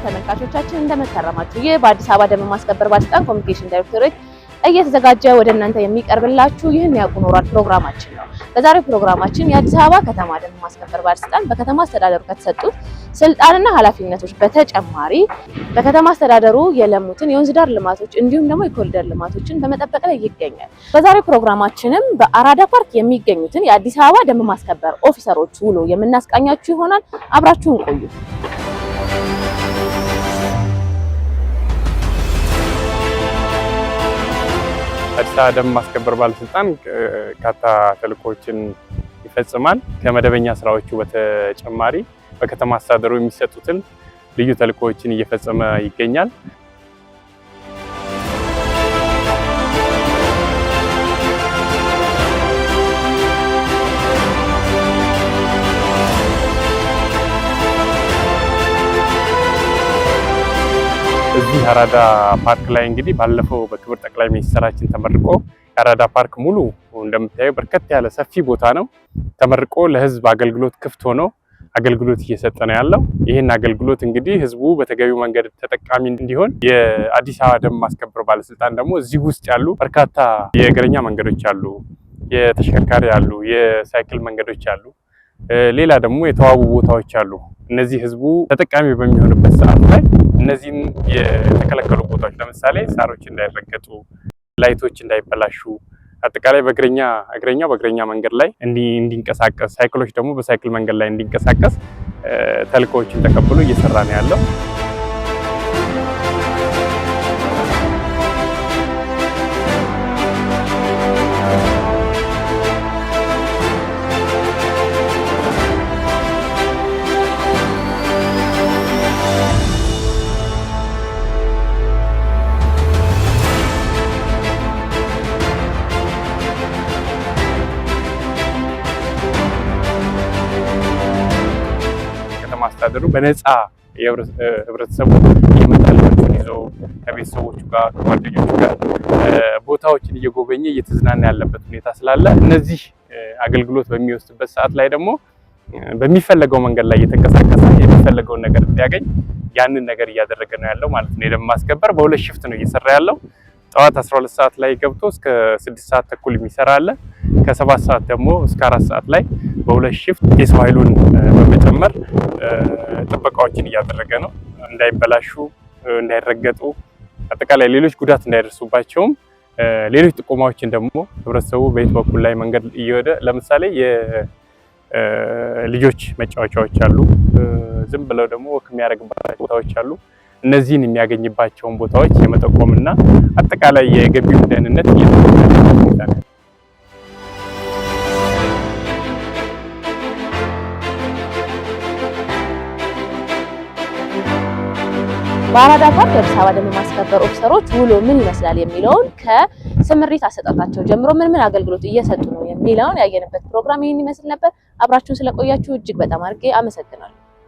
ተመልካቾቻችን እንደመከረማችሁ ይህ በአዲስ አበባ ደንብ ማስከበር ባለስልጣን ኮሚኒኬሽን ዳይሬክቶሬት እየተዘጋጀ ወደ እናንተ የሚቀርብላችሁ ይህን ያውቁ ኖሯል ፕሮግራማችን ነው። በዛሬው ፕሮግራማችን የአዲስ አበባ ከተማ ደንብ ማስከበር ባለስልጣን በከተማ አስተዳደሩ ከተሰጡት ስልጣንና ኃላፊነቶች በተጨማሪ በከተማ አስተዳደሩ የለሙትን የወንዝ ዳር ልማቶች እንዲሁም ደግሞ የኮሪደር ልማቶችን በመጠበቅ ላይ ይገኛል። በዛሬው ፕሮግራማችንም በአራዳ ፓርክ የሚገኙትን የአዲስ አበባ ደንብ ማስከበር ኦፊሰሮች ውሎ የምናስቃኛችሁ ይሆናል። አብራችሁን ቆዩ። አዲስ አበባ ደንብ ማስከበር ባለስልጣን በርካታ ተልእኮችን ይፈጽማል። ከመደበኛ ስራዎቹ በተጨማሪ በከተማ አስተዳደሩ የሚሰጡትን ልዩ ተልእኮችን እየፈጸመ ይገኛል። እዚህ አራዳ ፓርክ ላይ እንግዲህ ባለፈው በክብር ጠቅላይ ሚኒስትራችን ተመርቆ የአራዳ ፓርክ ሙሉ እንደምታየው በርከት ያለ ሰፊ ቦታ ነው ተመርቆ ለህዝብ አገልግሎት ክፍት ሆኖ አገልግሎት እየሰጠ ነው ያለው። ይህን አገልግሎት እንግዲህ ህዝቡ በተገቢው መንገድ ተጠቃሚ እንዲሆን የአዲስ አበባ ደንብ ማስከበር ባለስልጣን ደግሞ እዚህ ውስጥ ያሉ በርካታ የእግረኛ መንገዶች አሉ፣ የተሽከርካሪ አሉ፣ የሳይክል መንገዶች አሉ፣ ሌላ ደግሞ የተዋቡ ቦታዎች አሉ። እነዚህ ህዝቡ ተጠቃሚ በሚሆንበት ሰዓት ላይ እነዚህን የተከለከሉ ቦታዎች ለምሳሌ ሳሮች እንዳይረገጡ፣ ላይቶች እንዳይበላሹ፣ አጠቃላይ እግረኛው በእግረኛ መንገድ ላይ እንዲንቀሳቀስ፣ ሳይክሎች ደግሞ በሳይክል መንገድ ላይ እንዲንቀሳቀስ ተልእኮዎችን ተቀብሎ እየሰራ ነው ያለው። አስተዳደሩ በነፃ ህብረተሰቡ የመጣላቸውን ይዞ ከቤተሰቦቹ ጋር ከጓደኞቹ ጋር ቦታዎችን እየጎበኘ እየተዝናና ያለበት ሁኔታ ስላለ እነዚህ አገልግሎት በሚወስድበት ሰዓት ላይ ደግሞ በሚፈለገው መንገድ ላይ እየተንቀሳቀሰ የሚፈለገውን ነገር እንዲያገኝ ያንን ነገር እያደረገ ነው ያለው ማለት ነው። የደንብ ማስከበር በሁለት ሽፍት ነው እየሰራ ያለው። ጠዋት 12 ሰዓት ላይ ገብቶ እስከ 6 ሰዓት ተኩል የሚሰራ አለ። ከ7 ሰዓት ደግሞ እስከ 4 ሰዓት ላይ በሁለት ሽፍት የሰው ኃይሉን በመጨመር ጥበቃዎችን እያደረገ ነው። እንዳይበላሹ፣ እንዳይረገጡ፣ አጠቃላይ ሌሎች ጉዳት እንዳይደርሱባቸውም ሌሎች ጥቆማዎችን ደግሞ ህብረተሰቡ በየት በኩል ላይ መንገድ እየወደ ለምሳሌ የልጆች መጫወቻዎች አሉ፣ ዝም ብለው ደግሞ ወክ የሚያደርግባቸው ቦታዎች አሉ። እነዚህን የሚያገኝባቸውን ቦታዎች የመጠቆምና አጠቃላይ የገቢውን ደህንነት እየተጠበቀ ነው። በአራዳ ፓርክ የአዲስ አበባ ደንብ ማስከበር ኦፊሰሮች ውሎ ምን ይመስላል የሚለውን ከስምሪት አሰጣጣቸው ጀምሮ ምን አገልግሎት እየሰጡ ነው የሚለውን ያየንበት ፕሮግራም ይህን ይመስል ነበር። አብራችሁን ስለቆያችሁ እጅግ በጣም አድርጌ አመሰግናለሁ።